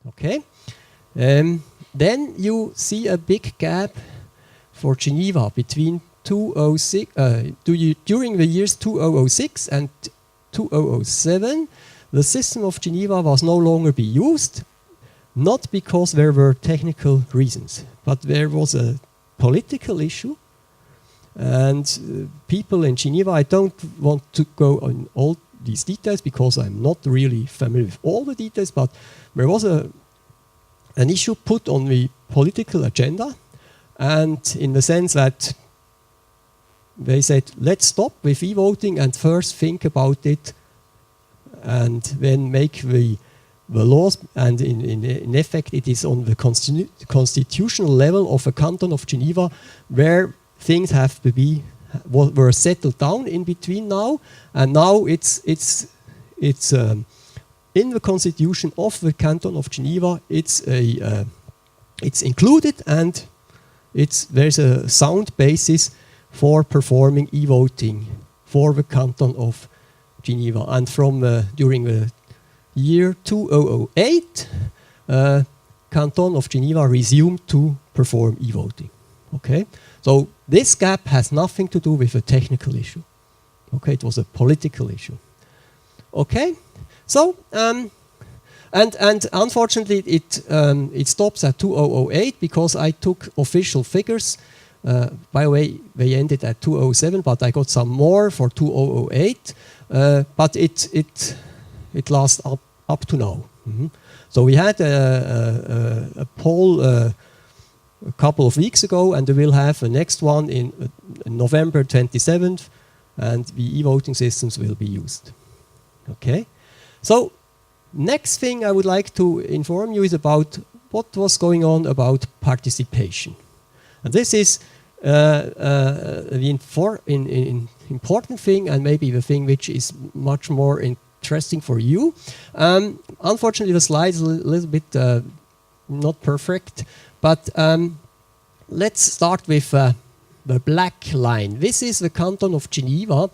Okay. Then you see a big gap for Geneva between 2006, during the years 2006 and 2007. The system of Geneva was no longer be used, not because there were technical reasons, but there was a political issue. And people in Geneva, I don't want to go on all these details because I'm not really familiar with all the details, but there was an issue put on the political agenda, and in the sense that they said, let's stop with e-voting and first think about it and then make the laws, and in effect it is on the constitutional level of a canton of Geneva where things have to be were settled down in between now, and now it's in the constitution of the canton of Geneva. It's included, and there's a sound basis for performing e-voting for the canton of Geneva. And from during the year 2008, canton of Geneva resumed to perform e-voting. Okay, so this gap has nothing to do with a technical issue. Okay, it was a political issue. Okay, so and unfortunately it stops at 2008 because I took official figures. By the way, they ended at 2007, but I got some more for 2008. But it lasts up to now. So we had a poll a couple of weeks ago, and we will have a next one in November 27th, and the e-voting systems will be used. Okay, so next thing I would like to inform you is about what was going on about participation. And this is the important thing, and maybe the thing which is much more interesting for you. Unfortunately, the slide is a little bit not perfect, but let's start with the black line. This is the canton of Geneva,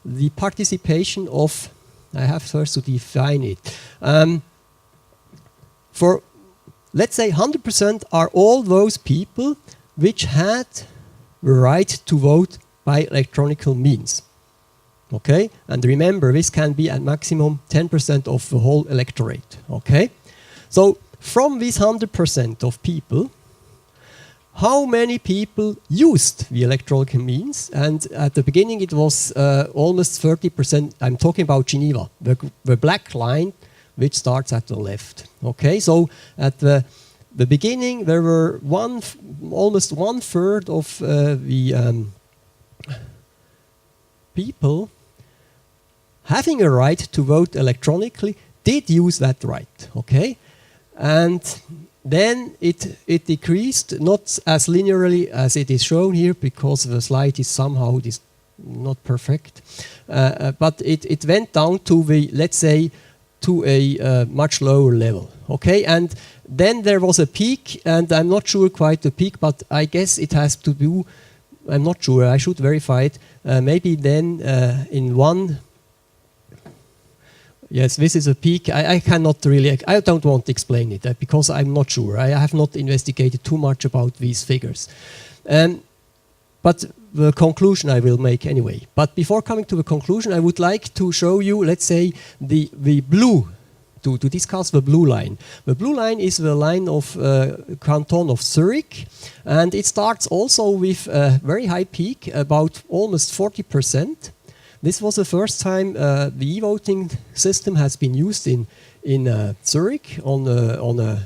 the participation of, I have first to define it. For, let's say 100% are all those people which had the right to vote by electronic means. Okay, and remember, this can be at maximum 10% of the whole electorate. Okay, so from these 100% of people, how many people used the electronic means? And at the beginning it was almost 30%. I'm talking about Geneva, the black line, which starts at the left. Okay, so at the beginning there were almost 1/3 of the people having a right to vote electronically did use that right. Okay, and then it decreased, not as linearly as it is shown here, because the slide is somehow not perfect, but it went down to the, let's say, to a much lower level. Okay, and then there was a peak, and I'm not sure quite the peak, but I guess it has to do, I'm not sure, I should verify it, maybe then in one. Yes, this is a peak. I cannot really, I don't want to explain it because I'm not sure. I have not investigated too much about these figures. But the conclusion I will make anyway. But before coming to the conclusion, I would like to show you, let's say, the blue, to discuss the blue line. The blue line is the line of Canton of Zurich, and it starts also with a very high peak, about almost 40%. This was the first time the e-voting system has been used in Zurich on a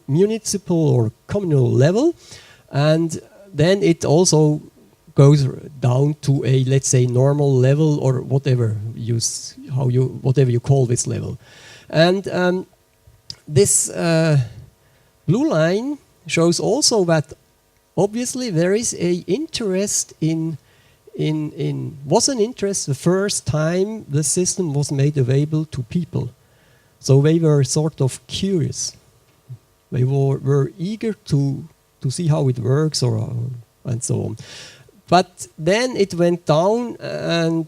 municipal or communal level, and then it also goes down to a, let's say, normal level, or whatever whatever you call this level. And this blue line shows also that obviously there is a interest was an interest the first time the system was made available to people. So they were sort of curious. They were eager to see how it works, and so on. But then it went down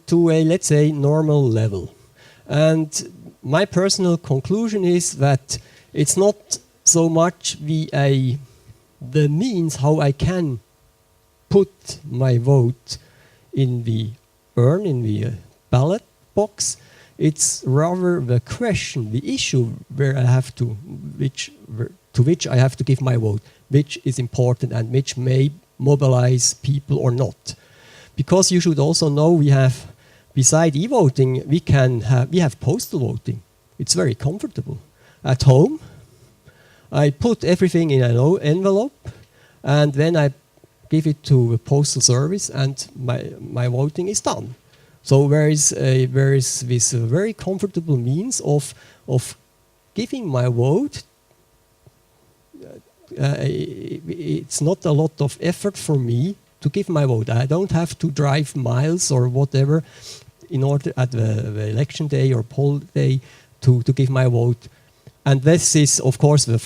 to a, let's say, normal level. And my personal conclusion is that it's not so much the means how I can put my vote in the urn, in the ballot box. It's rather the question, the issue where I have to which I have to give my vote, which is important and which may mobilize people or not. Because you should also know we have, beside e-voting, we have postal voting. It's very comfortable. At home, I put everything in an envelope, and then I give it to the postal service, and my voting is done. So there is this very comfortable means of giving my vote. It's not a lot of effort for me to give my vote. I don't have to drive miles or whatever in order at the election day or poll day to give my vote. And this is, of course, the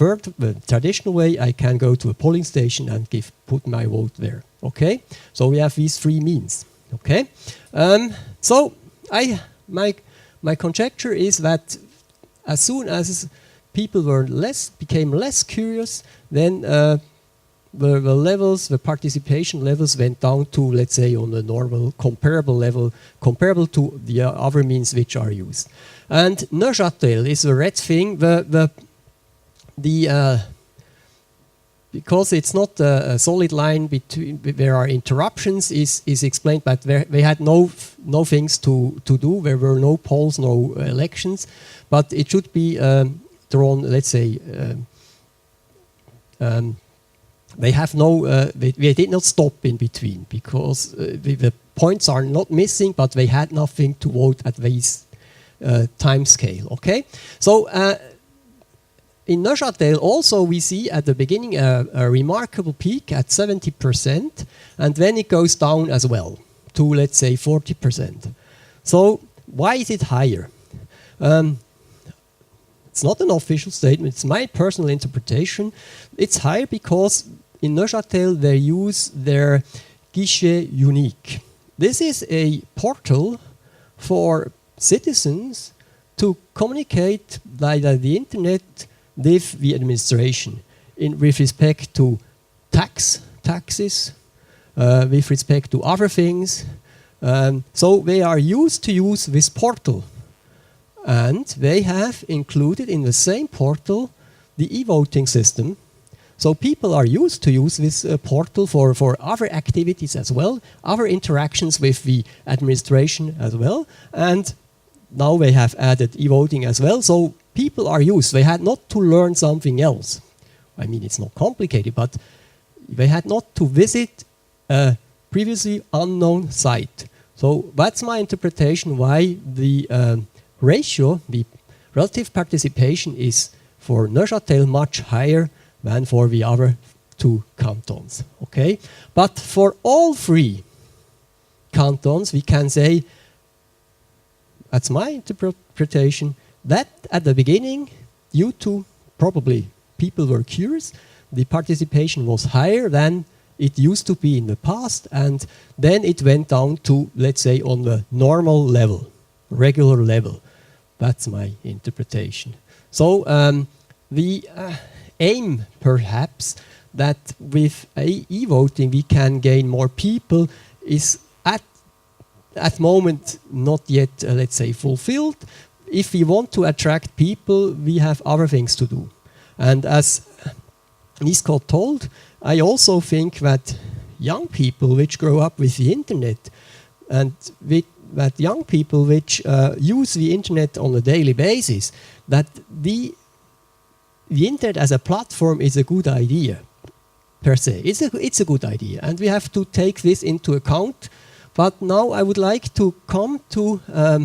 traditional way. I can go to a polling station and put my vote there. Okay, so we have these three means. Okay, so my conjecture is that as soon as people became less curious, then the participation levels went down to, let's say, on a normal, comparable level, comparable to the other means which are used. And Neuchâtel is the red thing. Because it's not a solid line between, there are interruptions, is explained, but they had no things to do. There were no polls, no elections, but it should be drawn, let's say, they have they did not stop in between, because the points are not missing, but they had nothing to vote at this time scale. Okay, so in Neuchâtel also we see at the beginning a remarkable peak at 70%, and then it goes down as well to, let's say, 40%. So why is it higher? It's not an official statement, it's my personal interpretation. It's higher because in Neuchâtel they use their guichet unique. This is a portal for citizens to communicate via the internet with the administration with respect to taxes, with respect to other things. So they are used to use this portal. And they have included in the same portal the e-voting system. So people are used to use this portal for other activities as well, other interactions with the administration as well. And now they have added e-voting as well. So people are used. They had not to learn something else. I mean, it's not complicated, but they had not to visit a previously unknown site. So that's my interpretation why the ratio, the relative participation, is for Neuchâtel much higher than for the other two cantons. Okay, but for all three cantons, we can say, that's my interpretation, that at the beginning, due to probably people were curious, the participation was higher than it used to be in the past, and then it went down to, let's say, on the normal level, regular level. That's my interpretation. So the aim, perhaps, that with e-voting we can gain more people is at the moment not yet, let's say, fulfilled. If we want to attract people, we have other things to do. And as Nisco told, I also think that young people which grow up with the internet and that young people which use the internet on a daily basis, that the internet as a platform is a good idea, per se. It's a good idea, and we have to take this into account. But now I would like to come to a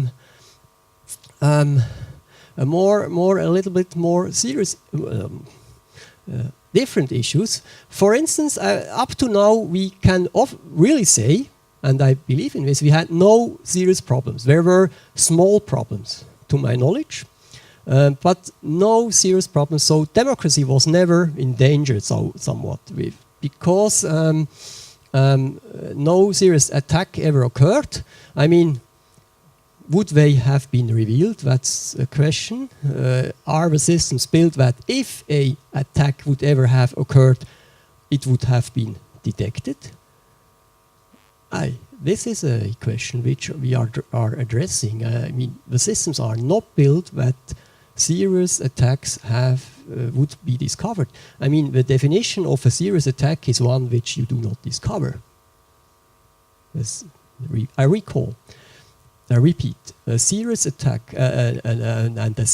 little bit more serious, different issues. For instance, up to now we can really say, and I believe in this, we had no serious problems. There were small problems, to my knowledge, but no serious problems. So democracy was never endangered somewhat, because no serious attack ever occurred. I mean, would they have been revealed? That's a question. Are the systems built that if a attack would ever have occurred, it would have been detected? This is a question which we are addressing. I mean, the systems are not built that serious attacks would be discovered. I mean, the definition of a serious attack is one which you do not discover. I repeat, a serious attack and a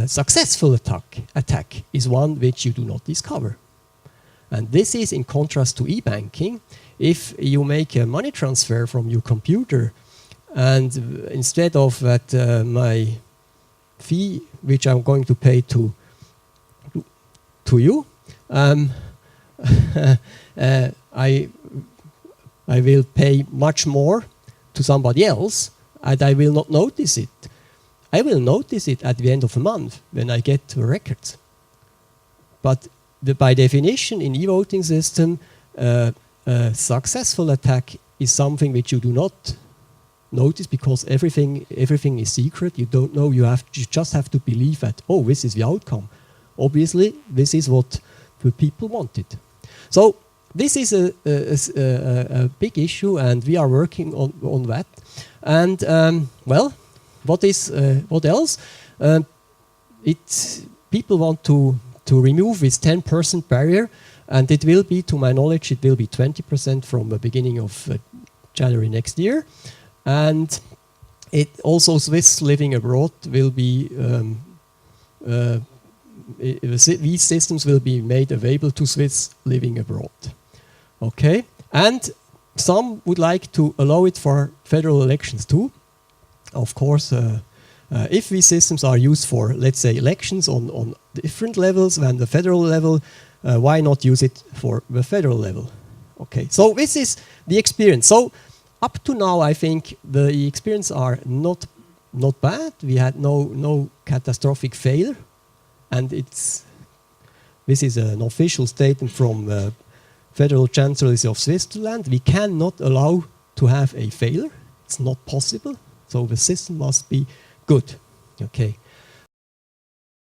successful attack is one which you do not discover. And this is in contrast to e-banking. If you make a money transfer from your computer and instead of that my fee which I'm going to pay to you, I will pay much more to somebody else, and I will not notice it. I will notice it at the end of the month when I get the records. But by definition, in e-voting system, a successful attack is something which you do not notice because everything is secret. You don't know. You just have to believe that, oh, this is the outcome. Obviously, this is what the people wanted. So this is a big issue, and we are working on that. And well, what else? People want to remove this 10% barrier, and it will be, to my knowledge, it will be 20% from the beginning of January next year. And it also Swiss living abroad will be, these systems will be made available to Swiss living abroad. Okay, and some would like to allow it for federal elections too. Of course, if these systems are used for, let's say, elections on different levels than the federal level, why not use it for the federal level? Okay, so this is the experience. So up to now, I think the experience are not bad. We had no catastrophic failure, and this is an official statement from Federal Chancellery of Switzerland. We cannot allow to have a failure. It's not possible. So the system must be good. Okay.